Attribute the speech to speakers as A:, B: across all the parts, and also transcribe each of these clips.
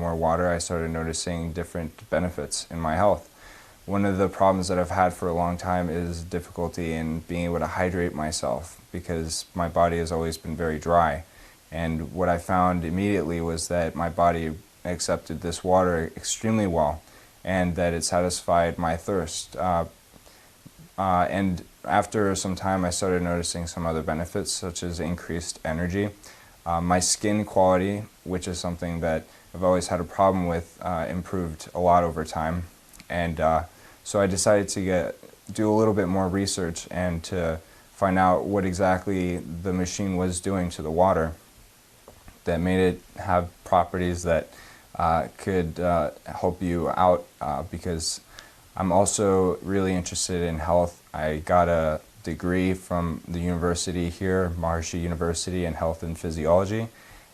A: more water, I started noticing different benefits in my health. One of the problems that I've had for a long time is difficulty in being able to hydrate myself because my body has always been very dry. And what I found immediately was that my body accepted this water extremely well and that it satisfied my thirst. And after some time I started noticing some other benefits such as increased energy. My skin quality, which is something that I've always had a problem with, improved a lot over time. And so I decided to do a little bit more research and to find out what exactly the machine was doing to the water that made it have properties that could help you out because I'm also really interested in health. I got a degree from the university here, Moorhead University, in health and physiology.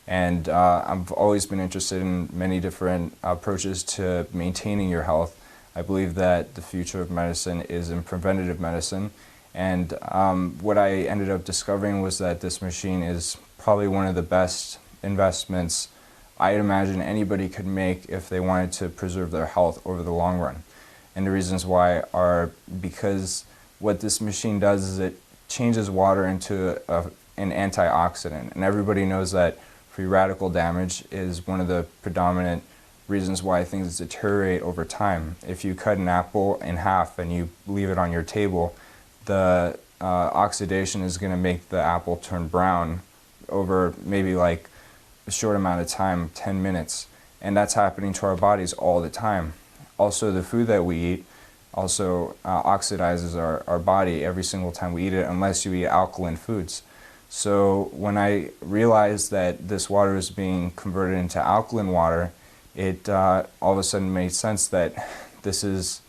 A: And I've always been interested in many different approaches to maintaining your health. I believe that the future of medicine is in preventative medicine. And what I ended up discovering was that this machine is probably one of the best investments I'd imagine anybody could make if they wanted to preserve their health over the long run. And the reasons why are because what this machine does is it changes water into an antioxidant. And everybody knows that free radical damage is one of the predominant reasons why things deteriorate over time. If you cut an apple in half and you leave it on your table, the oxidation is going to make the apple turn brown over maybe like a short amount of time, 10 minutes. And that's happening to our bodies all the time. Also, the food that we eat also oxidizes our body every single time we eat it, unless you eat alkaline foods. So when I realized that this water is being converted into alkaline water, it all of a sudden made sense that this is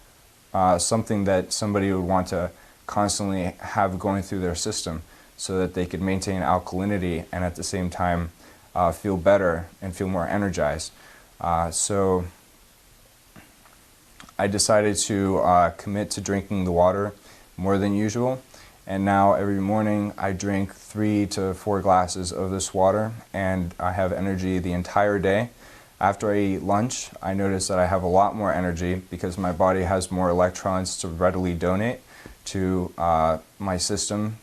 A: something that somebody would want to constantly have going through their system so that they could maintain alkalinity and at the same time feel better and feel more energized. So I decided to commit to drinking the water more than usual, and now every morning I drink 3 to 4 glasses of this water and I have energy the entire day. After I eat lunch, I notice that I have a lot more energy because my body has more electrons to readily donate to my system,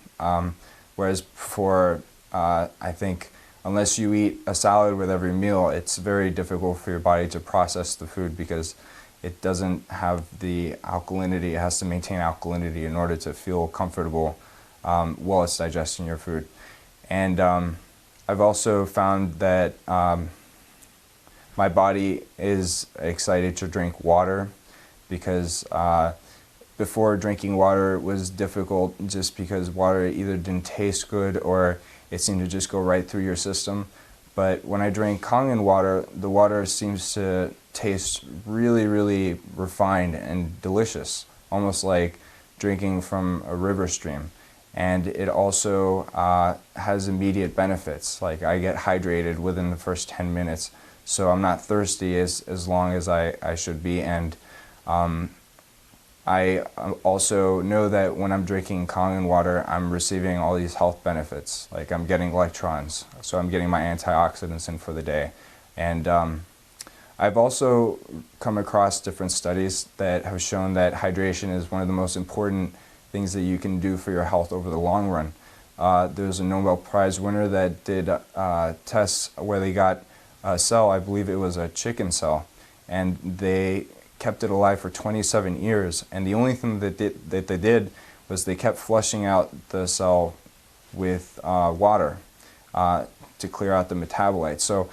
A: whereas before, I think unless you eat a salad with every meal, it's very difficult for your body to process the food because it doesn't have the alkalinity. It has to maintain alkalinity in order to feel comfortable while it's digesting your food. And I've also found that my body is excited to drink water because before drinking water was difficult just because water either didn't taste good or it seemed to just go right through your system. But when I drink Kangen water, the water seems to taste really, really refined and delicious, almost like drinking from a river stream. And it also has immediate benefits, like I get hydrated within the first 10 minutes, so I'm not thirsty as long as I should be. And I also know that when I'm drinking Kangen water, I'm receiving all these health benefits. Like I'm getting electrons, so I'm getting my antioxidants in for the day. And I've also come across different studies that have shown that hydration is one of the most important things that you can do for your health over the long run. There's a Nobel Prize winner that did tests where they got a cell, I believe it was a chicken cell, and they kept it alive for 27 years, and the only thing that they did was they kept flushing out the cell with water to clear out the metabolites. So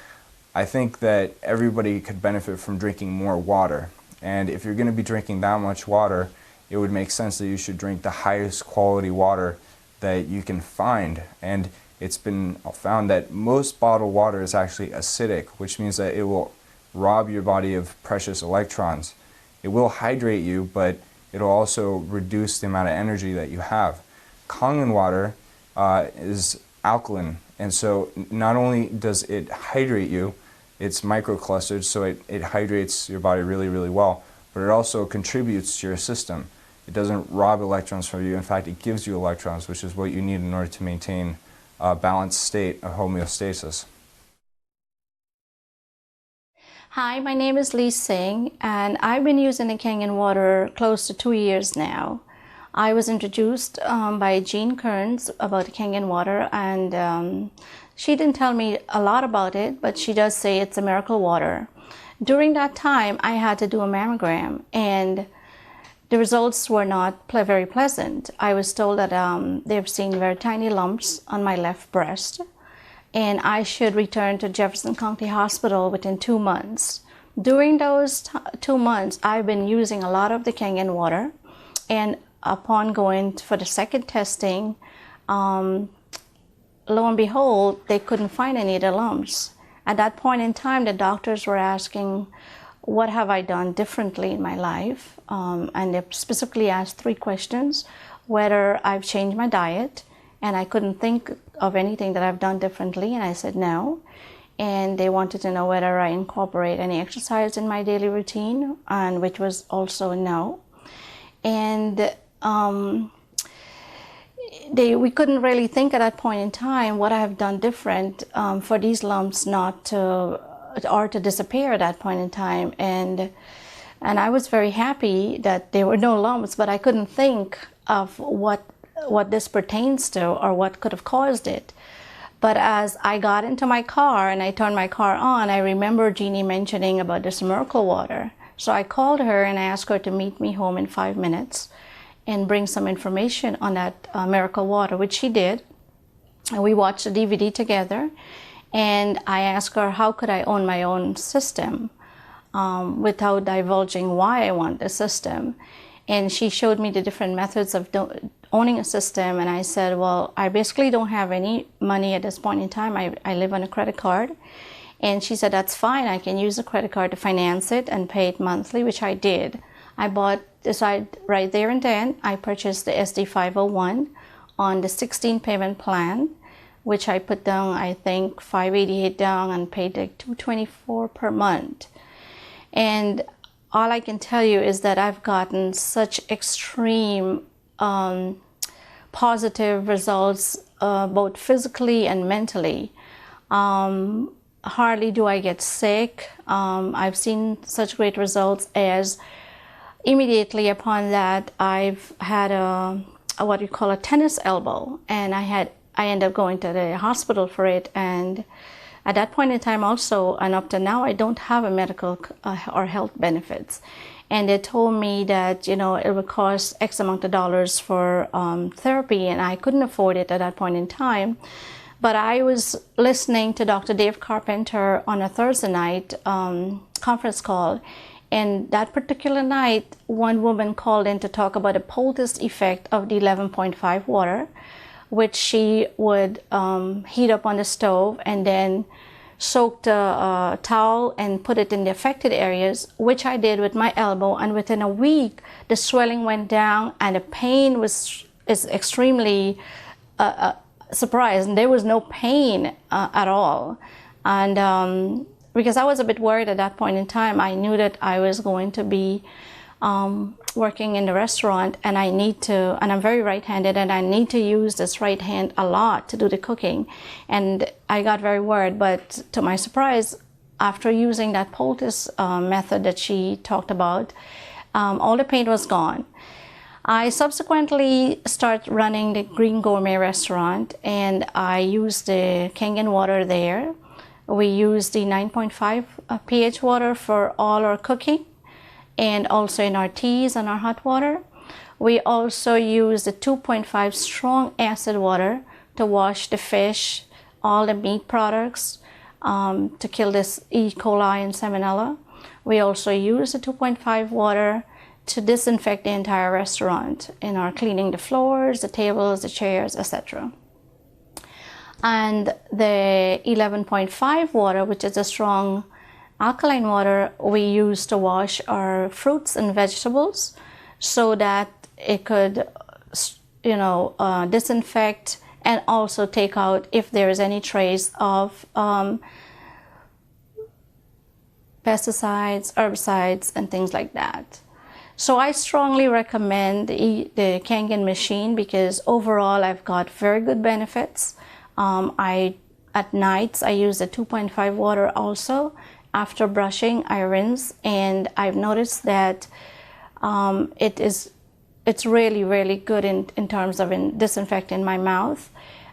A: I think that everybody could benefit from drinking more water, and if you're going to be drinking that much water, it would make sense that you should drink the highest quality water that you can find. And it's been found that most bottled water is actually acidic, which means that it will rob your body of precious electrons. It will hydrate you, but it'll also reduce the amount of energy that you have. Kangen water is alkaline, and so not only does it hydrate you, it's microclustered, so it hydrates your body really, really well, but it also contributes to your system. It doesn't rob electrons from you. In fact, it gives you electrons, which is what you need in order to maintain a balanced state of homeostasis.
B: Hi, my name is Singh, and I've been using the Kangen water close to 2 years now. I was introduced by Jean Kearns about the Kangen water, and she didn't tell me a lot about it, but she does say it's a miracle water. During that time, I had to do a mammogram, and the results were not very pleasant. I was told that they've seen very tiny lumps on my left breast, and I should return to Jefferson County Hospital within 2 months. During those 2 months, I've been using a lot of the Kangen water, and upon going for the second testing, lo and behold, they couldn't find any of the lumps. At that point in time, the doctors were asking, what have I done differently in my life? And they specifically asked 3 questions: whether I've changed my diet, and I couldn't think of anything that I've done differently, and I said no. And they wanted to know whether I incorporate any exercise in my daily routine, and which was also a no. And we couldn't really think at that point in time what I have done different for these lumps not to or to disappear at that point in time. And I was very happy that there were no lumps, but I couldn't think of what this pertains to or what could have caused it. But as I got into my car and I turned my car on, I remember Jeannie mentioning about this miracle water. So I called her and I asked her to meet me home in 5 minutes and bring some information on that miracle water, which she did. And we watched the DVD together, and I asked her how could I own my own system without divulging why I want the system. And she showed me the different methods of owning a system, and I said, well, I basically don't have any money at this point in time. I live on a credit card. And she said, that's fine, I can use a credit card to finance it and pay it monthly, which I did. I decided right there and then, I purchased the SD 501 on the 16 payment plan, which I put down, I think, $588 down and paid like $224 per month. And all I can tell you is that I've gotten such extreme positive results, both physically and mentally. Hardly do I get sick. I've seen such great results as immediately upon that I've had what you call a tennis elbow, and I ended up going to the hospital for it. And at that point in time also, and up to now, I don't have a medical or health benefits. And they told me that, you know, it would cost X amount of dollars for therapy, and I couldn't afford it at that point in time. But I was listening to Dr. Dave Carpenter on a Thursday night conference call. And that particular night, one woman called in to talk about the poultice effect of the 11.5 water, which she would heat up on the stove and then soak the towel and put it in the affected areas, which I did with my elbow. And within a week, the swelling went down and the pain is extremely surprised. And there was no pain at all. And because I was a bit worried at that point in time, I knew that I was going to be working in the restaurant, and and I'm very right-handed, and I need to use this right hand a lot to do the cooking. And I got very worried, but to my surprise, after using that poultice method that she talked about, all the pain was gone. I subsequently started running the Green Gourmet restaurant, and I used the Kangen water there. We use the 9.5 pH water for all our cooking, and also in our teas and our hot water. We also use the 2.5 strong acid water to wash the fish, all the meat products, to kill this E. coli and salmonella. We also use the 2.5 water to disinfect the entire restaurant in our cleaning the floors, the tables, the chairs, etc. And the 11.5 water, which is a strong alkaline water, we use to wash our fruits and vegetables so that it could, disinfect and also take out if there is any trace of pesticides, herbicides, and things like that. So I strongly recommend the Kangen machine because overall I've got very good benefits. At nights I use the 2.5 water also, after brushing, I rinse, and I've noticed that it's really, really good in terms of disinfecting my mouth.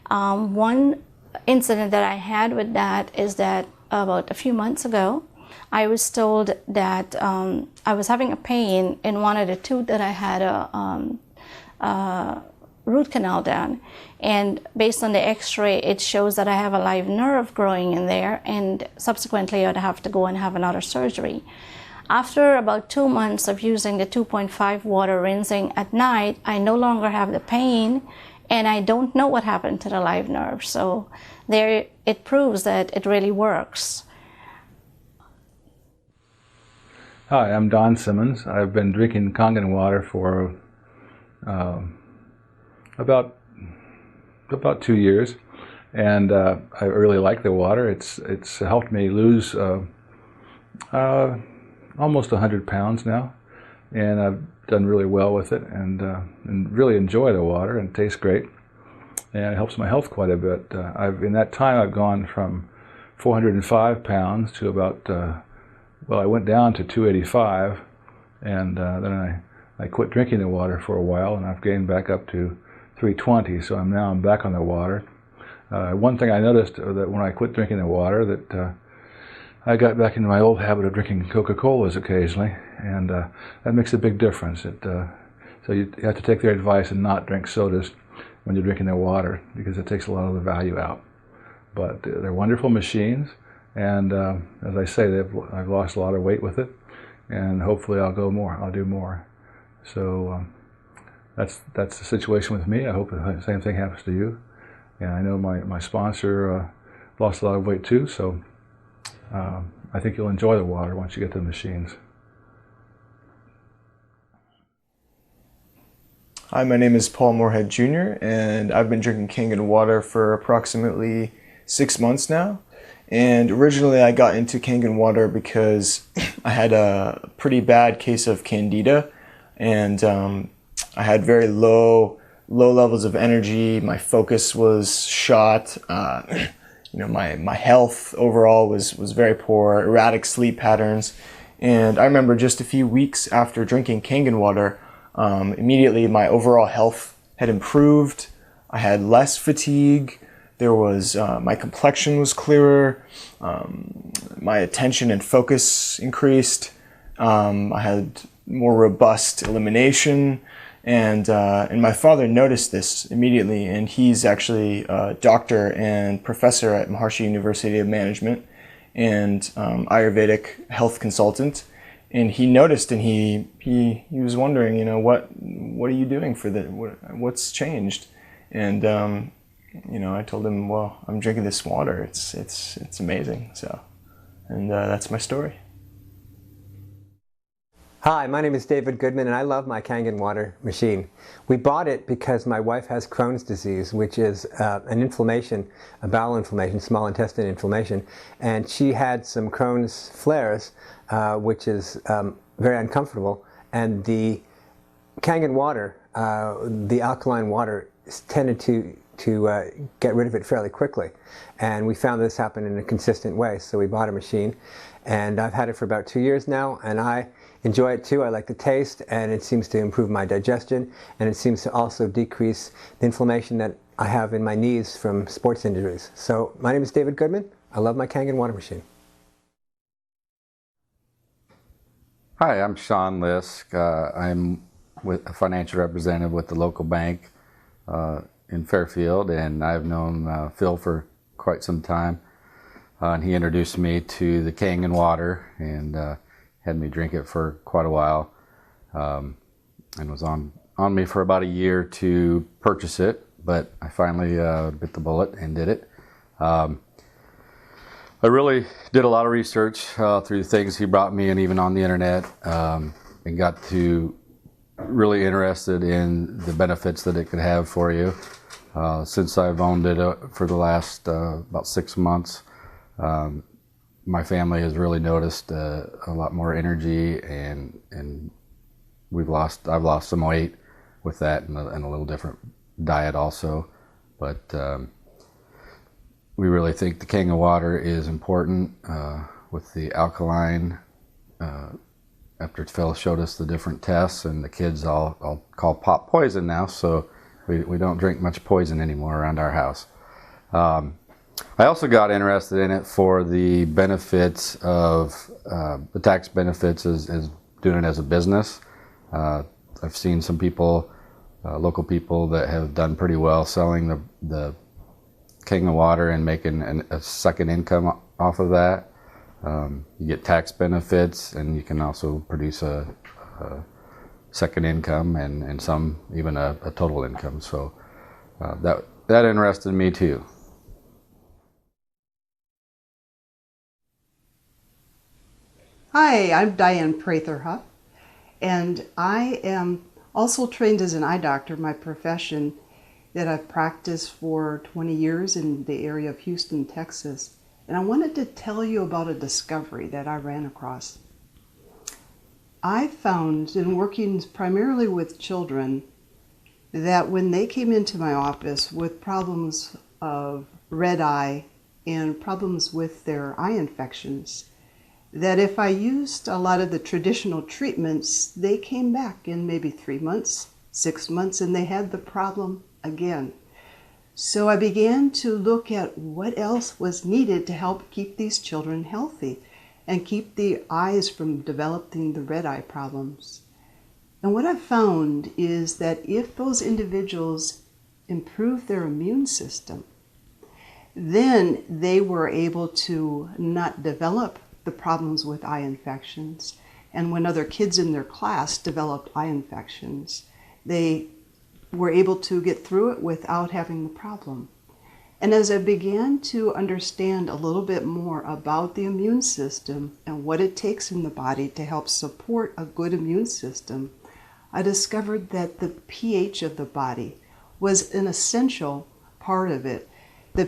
B: One incident that I had with that is that about a few months ago, I was told that I was having a pain in one of the tooth that I had a root canal done. And based on the x-ray, it shows that I have a live nerve growing in there, and subsequently I'd have to go and have another surgery. After about 2 months of using the 2.5 water rinsing at night, I no longer have the pain, and I don't know what happened to the live nerve. So there, it proves that it really works.
C: Hi, I'm Don Simmons. I've been drinking Kangen water for about 2 years, and I really like the water. It's helped me lose almost 100 pounds now, and I've done really well with it, and really enjoy the water, and it tastes great, and it helps my health quite a bit. In that time I've gone from 405 pounds to about well, I went down to 285, and then I quit drinking the water for a while, and I've gained back up to 320, so I'm back on the water. One thing I noticed that when I quit drinking the water, that I got back into my old habit of drinking Coca-Colas occasionally, and that makes a big difference. So you have to take their advice and not drink sodas when you're drinking their water, because it takes a lot of the value out. But they're wonderful machines, and as I say, I've lost a lot of weight with it, and hopefully I'll do more. So that's the situation with me. I hope the same thing happens to you. And I know my sponsor lost a lot of weight too, so I think you'll enjoy the water once you get to the machines.
D: Hi, my name is Paul Moorhead Jr., and I've been drinking Kangen water for approximately 6 months now. And originally I got into Kangen water because I had a pretty bad case of candida, and I had very low levels of energy. My focus was shot. My health overall was very poor, erratic sleep patterns. And I remember just a few weeks after drinking Kangen water, immediately my overall health had improved. I had less fatigue. There was my complexion was clearer. My attention and focus increased. I had more robust elimination. And my father noticed this immediately, and he's actually a doctor and professor at Maharshi University of Management and Ayurvedic health consultant. And he noticed, and he was wondering, what are you doing for the what's changed? And I told him, well, I'm drinking this water. It's amazing. So, and that's my story.
E: Hi, my name is David Goodman, and I love my Kangen water machine. We bought it because my wife has Crohn's disease, which is an inflammation, a bowel inflammation, small intestine inflammation, and she had some Crohn's flares, which is very uncomfortable. And the Kangen water, the alkaline water, tended to get rid of it fairly quickly. And we found this happen in a consistent way, so we bought a machine. And I've had it for about 2 years now, and I enjoy it too. I like the taste, and it seems to improve my digestion, and it seems to also decrease the inflammation that I have in my knees from sports injuries. So my name is David Goodman. I love my Kangen water machine.
F: Hi, I'm Sean Liske. I'm a financial representative with the local bank in Fairfield, and I've known Phil for quite some time. And he introduced me to the Kangen water, and had me drink it for quite a while, and was on me for about a year to purchase it, but I finally bit the bullet and did it. I really did a lot of research through the things he brought me, and even on the internet, and got to really interested in the benefits that it could have for you. Since I've owned it for the last about 6 months, my family has really noticed a lot more energy, and I've lost some weight with that, and a little different diet also. But we really think the Kangen water is important. with the alkaline. After Phil showed us the different tests, and the kids all call pop poison now, so we don't drink much poison anymore around our house. I also got interested in it for the benefits of the tax benefits as doing it as a business. I've seen some people, local people that have done pretty well selling the Kangen water and making a second income off of that. You get tax benefits, and you can also produce a second income and some even a total income. So that interested me too.
G: Hi, I'm Diane Prather, and I am also trained as an eye doctor, my profession that I've practiced for 20 years in the area of Houston, Texas. And I wanted to tell you about a discovery that I ran across. I found in working primarily with children that when they came into my office with problems of red eye and problems with their eye infections, that if I used a lot of the traditional treatments, they came back in maybe 3 months, 6 months, and they had the problem again. So I began to look at what else was needed to help keep these children healthy and keep the eyes from developing the red eye problems. And what I found is that if those individuals improve their immune system, then they were able to not develop the problems with eye infections. And when other kids in their class developed eye infections, they were able to get through it without having the problem. And as I began to understand a little bit more about the immune system and what it takes in the body to help support a good immune system, I discovered that the pH of the body was an essential part of it. The